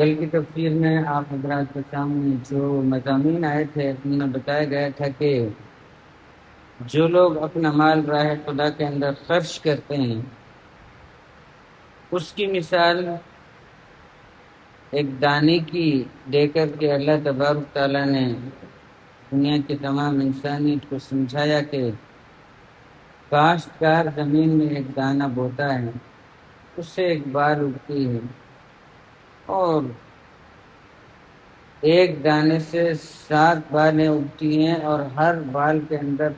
کل کی تفسیر میں آپ حضرات کے سامنے جو مضامین آئے تھے ان میں بتایا گیا تھا کہ جو لوگ اپنا مال راہ خدا کے اندر خرچ کرتے ہیں اس کی مثال ایک دانے کی دے کر کے اللہ تبارک تعالیٰ نے دنیا کے تمام انسانیت کو سمجھایا کہ کاشتکار زمین میں ایک دانہ بوتا ہے، اس سے ایک بال اگتی ہے اور ایک دانے سے 7 بالیں اگتی ہیں اور ہر بال کے اندر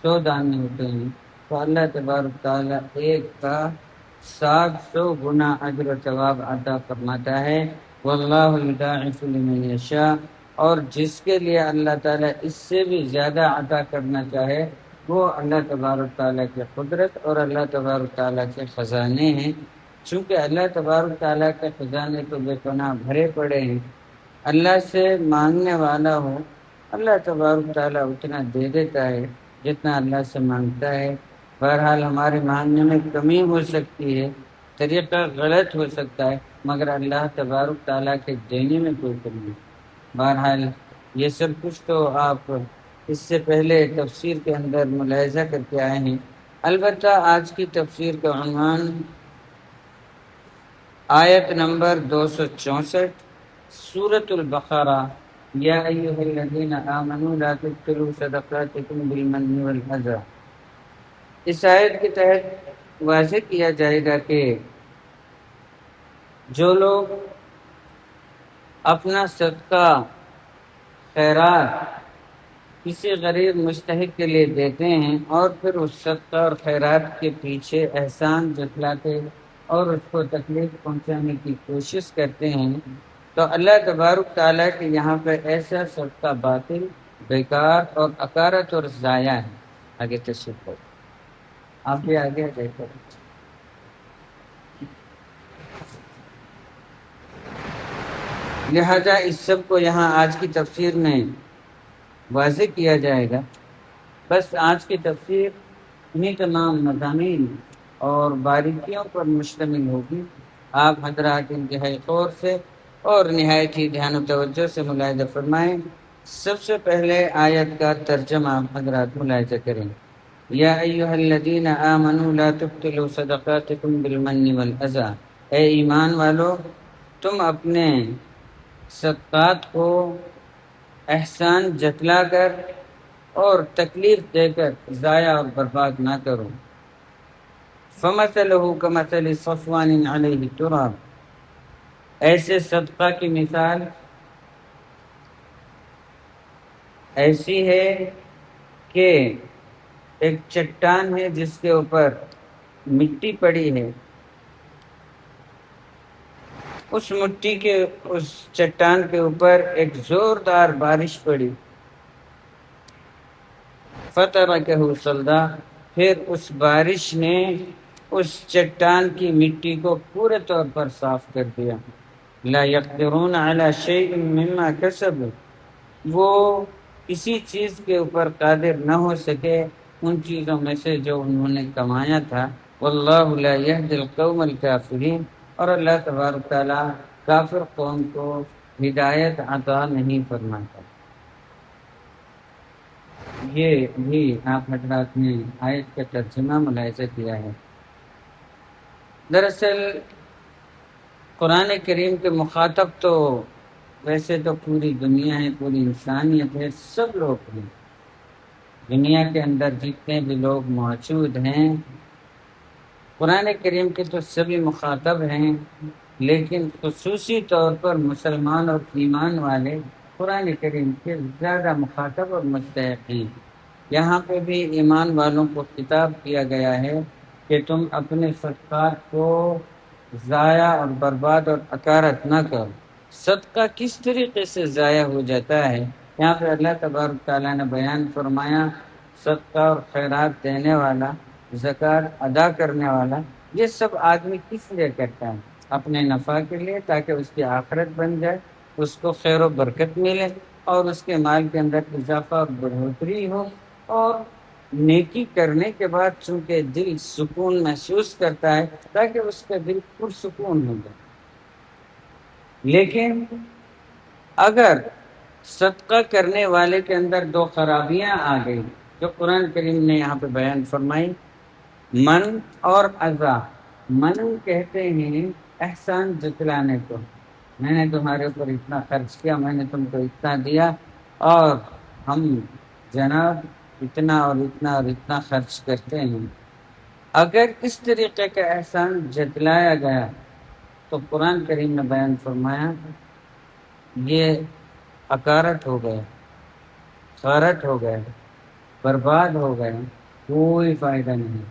100 دانے ہوتے ہیں، تو اللہ تبارک تعالیٰ ایک کا 700 گنا اجر و ثواب عطا فرماتا ہے۔ واللہ یضاعف لمن یشاء، اور جس کے لیے اللہ تعالیٰ اس سے بھی زیادہ عطا کرنا چاہے وہ اللہ تبارک تعالیٰ کی قدرت اور اللہ تبارک تعالیٰ کے خزانے ہیں۔ چونکہ اللہ تبارک تعالیٰ کے خزانے تو بے پناہ بھرے پڑے ہیں، اللہ سے مانگنے والا ہو اللہ تبارک تعالیٰ اتنا دے دیتا ہے جتنا اللہ سے مانگتا ہے۔ بہرحال ہمارے مانگنے میں کمی ہو سکتی ہے، طریقہ غلط ہو سکتا ہے، مگر اللہ تبارک تعالیٰ کے دینے میں کوئی کمی نہیں۔ بہرحال یہ سب کچھ تو آپ اس سے پہلے تفسیر کے اندر ملاحظہ کر کے آئے ہیں۔ البتہ آج کی تفسیر کا عنوان آیت نمبر 264 سورۃ البقرہ، یا ایھا الذین آمنوا لا تبطلوا صدقاتکم بالمن والأذى۔ اس آیت کے تحت واضح کیا جائے گا کہ جو لوگ اپنا صدقہ خیرات کسی غریب مستحق کے لیے دیتے ہیں اور پھر اس صدقہ اور خیرات کے پیچھے احسان جتلاتے اور اس کو تکلیف پہنچانے کی کوشش کرتے ہیں، تو اللہ تبارک تعالیٰ کے یہاں پہ ایسا صدقہ باطل، بیکار اور اکارت اور ضائع ہے۔ آگے تشریف کرو، آپ بھی آگے دیکھو۔ لہذا اس سب کو یہاں آج کی تفسیر میں واضح کیا جائے گا۔ بس آج کی تفسیر انہیں تمام مضامین اور باریکیوں پر مشتمل ہوگی۔ آپ حضرات انتہائی غور سے اور نہایت ہی دھیان و توجہ سے ملاحظہ فرمائیں۔ سب سے پہلے آیت کا ترجمہ آپ حضرات ملاحظہ کریں۔ یا ایھا الذین آمنوا لا تبطلوا صدقاتکم بالمن والأذى، اے ایمان والو تم اپنے صدقات کو احسان جتلا کر اور تکلیف دے کر ضائع اور برباد نہ کرو۔ فَمَثَلُهُ كَمَثَلِ صَفْوَانٍ عَلَيْهِ تُرَابٌ، ایسے صدقہ کی مثال ایسی ہے کہ ایک چٹان ہے جس کے اوپر مٹی پڑی ہے، اس مٹی کے اس چٹان کے اوپر ایک زوردار بارش پڑی، فَتَرَكَهُ صَلْدًا، پھر اس بارش نے اس چٹان کی مٹی کو پورے طور پر صاف کر دیا۔ لا يقدرون على شيء مما كسبوا، وہ کسی چیز کے اوپر قادر نہ ہو سکے ان چیزوں میں سے جو انہوں نے کمایا تھا۔ واللہ لا يهدي القوم الكافرین، اور اللہ تبارک تعالیٰ کافر قوم کو ہدایت عطا نہیں فرماتا۔ یہ بھی آپ حضرات نے آیت کا ترجمہ ملاحظہ کیا ہے۔ دراصل قرآن کریم کے مخاطب تو ویسے تو پوری دنیا ہے، پوری انسانیت ہے، سب لوگ ہیں۔ دنیا کے اندر جتنے بھی لوگ موجود ہیں قرآن کریم کے تو سبھی مخاطب ہیں، لیکن خصوصی طور پر مسلمان اور ایمان والے قرآن کریم کے زیادہ مخاطب اور مستحق ہیں۔ یہاں پہ بھی ایمان والوں کو خطاب کیا گیا ہے کہ تم اپنے صدقات کو ضائع اور برباد اور اکارت نہ کرو۔ صدقہ کس طریقے سے ضائع ہو جاتا ہے، یہاں پہ اللہ تبارک تعالیٰ نے بیان فرمایا۔ صدقہ اور خیرات دینے والا، زکوٰۃ ادا کرنے والا، یہ سب آدمی کس لیے کرتا ہے؟ اپنے نفع کے لیے، تاکہ اس کی آخرت بن جائے، اس کو خیر و برکت ملے اور اس کے مال کے اندر اضافہ اور بڑھوتری ہو، اور نیکی کرنے کے بعد چونکہ دل سکون محسوس کرتا ہے تاکہ اس کا دل پرسکون ہو جائے۔ لیکن اگر صدقہ کرنے والے کے اندر دو خرابیاں آ گئی جو قرآن کریم نے یہاں پہ بیان فرمائی، من اور اذا۔ من کہتے ہیں احسان جتلانے کو، میں نے تمہارے اوپر اتنا خرچ کیا، میں نے تم کو اتنا دیا، اور ہم جناب اتنا اور اتنا اور اتنا خرچ کرتے ہیں۔ اگر اس طریقے کا احسان جتلایا گیا تو قرآن کریم نے بیان فرمایا یہ اکارت ہو گیا، خارت ہو گیا، برباد ہو گیا، کوئی فائدہ نہیں۔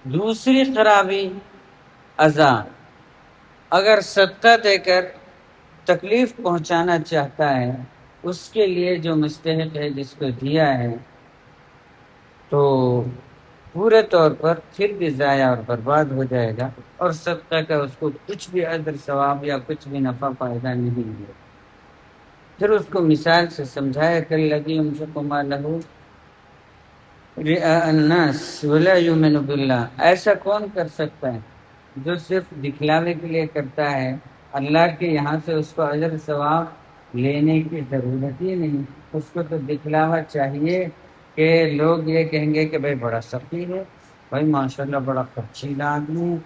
دوسری خرابی اذا، اگر صدقہ دے کر تکلیف پہنچانا چاہتا ہے اس کے لیے جو مستحق ہے جس کو دیا ہے تو پورے طور پر پھر بھی ضائع اور برباد ہو جائے گا، اور صدقہ کا اس کو کچھ بھی اجر ثواب یا کچھ بھی نفع فائدہ نہیں ہے۔ پھر اس کو مثال سے سمجھایا کہ لگی انفقوا لہو رئاء الناس ولا یؤمن باللہ، ایسا کون کر سکتا ہے جو صرف دکھلاوے کے لیے کرتا ہے، اللہ کے یہاں سے اس کو اجر ثواب لینے کی ضرورت ہی نہیں، اس کو تو دکھلاوا چاہیے کہ لوگ یہ کہیں گے کہ بھائی بڑا سخی ہے، بھائی ماشاءاللہ بڑا خرچیلا آدمی ہے،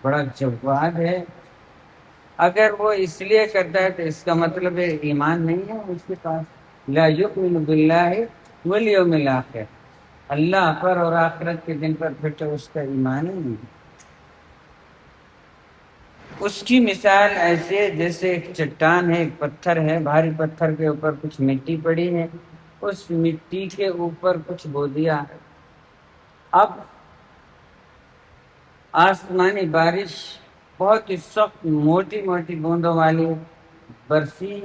بڑا جواد ہے۔ اگر وہ اس لیے کرتا ہے تو اس کا مطلب ہے ایمان نہیں ہے اس کے پاس، لا یؤمن باللہ والیوم الآخر، اللہ پر اور آخرت کے دن پر پھر تو اس کا ایمان ہی نہیں۔ اس کی مثال ایسے جیسے ایک چٹان ہے، ایک پتھر ہے، بھاری پتھر کے اوپر کچھ مٹی پڑی ہے، اس مٹی کے اوپر کچھ بو دیا، اب آسمانی بارش بہت ہی سخت موٹی موٹی بوندوں والی برسی،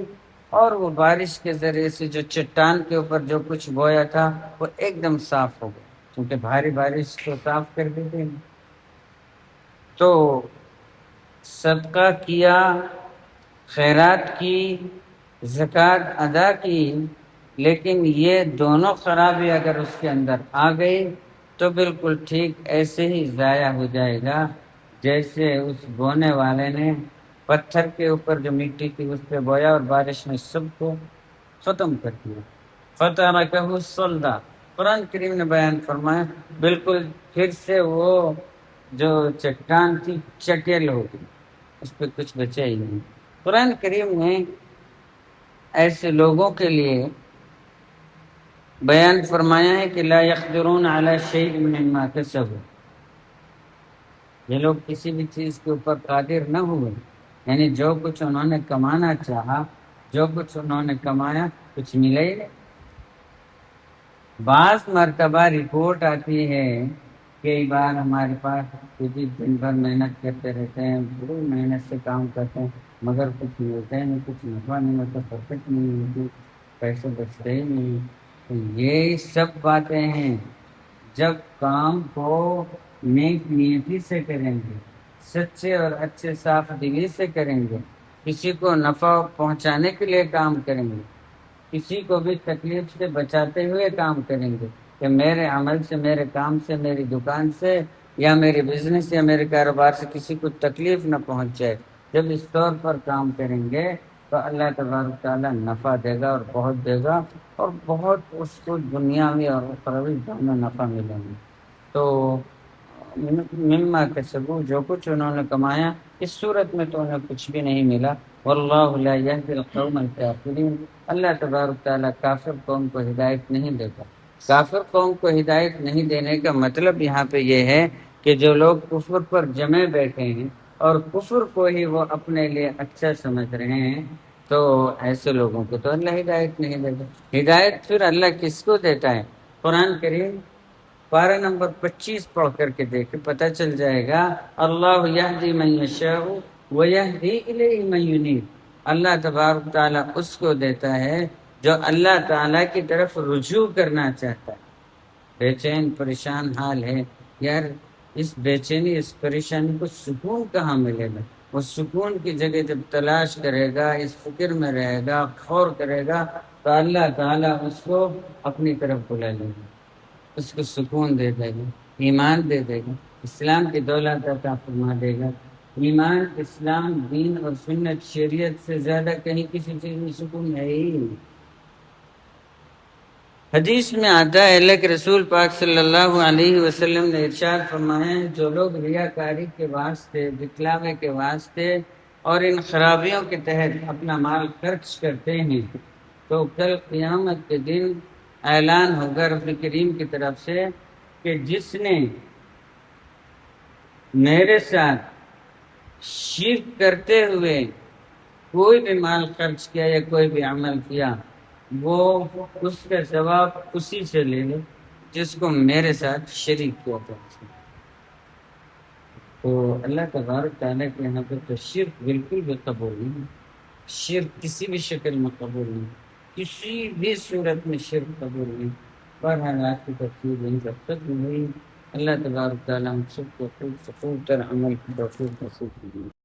اور وہ بارش کے ذریعے سے جو چٹان کے اوپر جو کچھ بویا تھا وہ ایک دم صاف ہو گیا، کیونکہ بھاری بارش کو صاف کر دیتے ہیں۔ تو صدقہ کیا، خیرات کی، زکوٰۃ ادا کی، لیکن یہ دونوں خرابی اگر اس کے اندر آ گئی تو بالکل ٹھیک ایسے ہی ضائع ہو جائے گا جیسے اس بونے والے نے پتھر کے اوپر جو مٹی تھی اس پہ بویا اور بارش نے سب کو ختم کر دیا۔ فَتَرَكَهُ صَلْدًا، قرآن کریم نے بیان فرمایا بالکل پھر سے وہ جو چٹان تھی چکیل ہو گئی، اس پہ کچھ بچا ہی نہیں۔ قرآن کریم نے ایسے لوگوں کے لیے بیان فرمایا ہے کہ لا يقدرون على شيء مما كسبوا، یہ لوگ کسی بھی چیز کے اوپر قادر نہ ہوئے، یعنی جو کچھ انہوں نے کمانا چاہا، جو کچھ انہوں نے کمایا کچھ ملا ہی نہیں۔ بعض مرتبہ رپورٹ آتی ہے کئی بار ہمارے پاس کسی دن بھر محنت کرتے رہتے ہیں، بڑی محنت سے کام کرتے ہیں، مگر کچھ ملتا ہی نہیں، کچھ نفع نہیں ہوتا، پرفٹ نہیں ہوتی، پیسے بچتے ہی نہیں۔ تو یہ سب باتیں ہیں جب کام کو نیک نیتی سے کریں گے، سچے اور اچھے صاف دلی سے کریں گے، کسی کو نفع پہنچانے کے لیے کام کریں گے، کسی کو بھی تکلیف سے بچاتے ہوئے کام کریں گے کہ میرے عمل سے، میرے کام سے، میری دکان سے یا میرے بزنس یا میرے کاروبار سے کسی کو تکلیف نہ پہنچ جائے، جب اس طور پر کام کریں گے تو اللہ تبارک تعالیٰ نفع دے گا اور بہت دے گا، اور بہت اس کو دنیاوی اور اخروی دونوں نفع ملیں گے۔ تو مما کسبوا، جو کچھ انہوں نے کمایا اس صورت میں تو انہیں کچھ بھی نہیں ملا، واللہ لا یہدی القوم الکافرین، اللہ تبارک تعالیٰ کافر قوم کو ہدایت نہیں دیتا۔ کافر قوم کو ہدایت نہیں دینے کا مطلب یہاں پہ یہ ہے کہ جو لوگ کفر پر جمے بیٹھے ہیں اور کفر کو ہی وہ اپنے لیے اچھا سمجھ رہے ہیں، تو ایسے لوگوں کو تو اللہ ہدایت نہیں دیتا۔ ہدایت پھر اللہ کس کو دیتا ہے؟ قرآن کریم پارہ نمبر 25 پڑھ کر کے دیکھ پتہ چل جائے گا، اللہ یہدی من یشاء ویہدی الیہ من ینیب، اللہ تبارک تعالیٰ اس کو دیتا ہے جو اللہ تعالیٰ کی طرف رجوع کرنا چاہتا ہے۔ بے چین پریشان حال ہے، یار اس بے چینی اس پریشانی کو سکون کہاں ملے گا؟ وہ سکون کی جگہ جب تلاش کرے گا، اس فکر میں رہے گا، غور کرے گا، تو اللہ تعالیٰ اس کو اپنی طرف بلا لے گا، اس کو سکون دے دے گا، ایمان دے دے گا، اسلام کی دولت عطا فرما دے گا، ایمان، اسلام، دین اور سنت شریعت سے زیادہ کہیں کسی چیز میں سکون ہے ہی نہیں۔ حدیث میں آتا ہے اللہ کے رسول پاک صلی اللہ علیہ وسلم نے ارشاد فرمایا ہے، جو لوگ ریاکاری کے واسطے، دکھلاوے کے واسطے اور ان خرابیوں کے تحت اپنا مال خرچ کرتے ہیں تو کل قیامت کے دن اعلان ہوگا رب کریم کی طرف سے کہ جس نے میرے ساتھ شرک کرتے ہوئے کوئی بھی مال خرچ کیا یا کوئی بھی عمل کیا، وہ اس کا ثواب اسی سے لے لے جس کو میرے ساتھ شریک کیا تھا۔ تو اللہ تبارک تعالیٰ کے یہاں پہ تو شرک بالکل بھی قبول نہیں، شرک کسی بھی شکل میں قبول نہیں، کسی بھی صورت میں شرک قبول نہیں۔ بہرحال آج کی تفصیل ان سب تک ہوئی۔ اللہ تبارک تعالیٰ ہم سب کو خوب سے خوب تر عمل کی توفیق نصیب کیجیے۔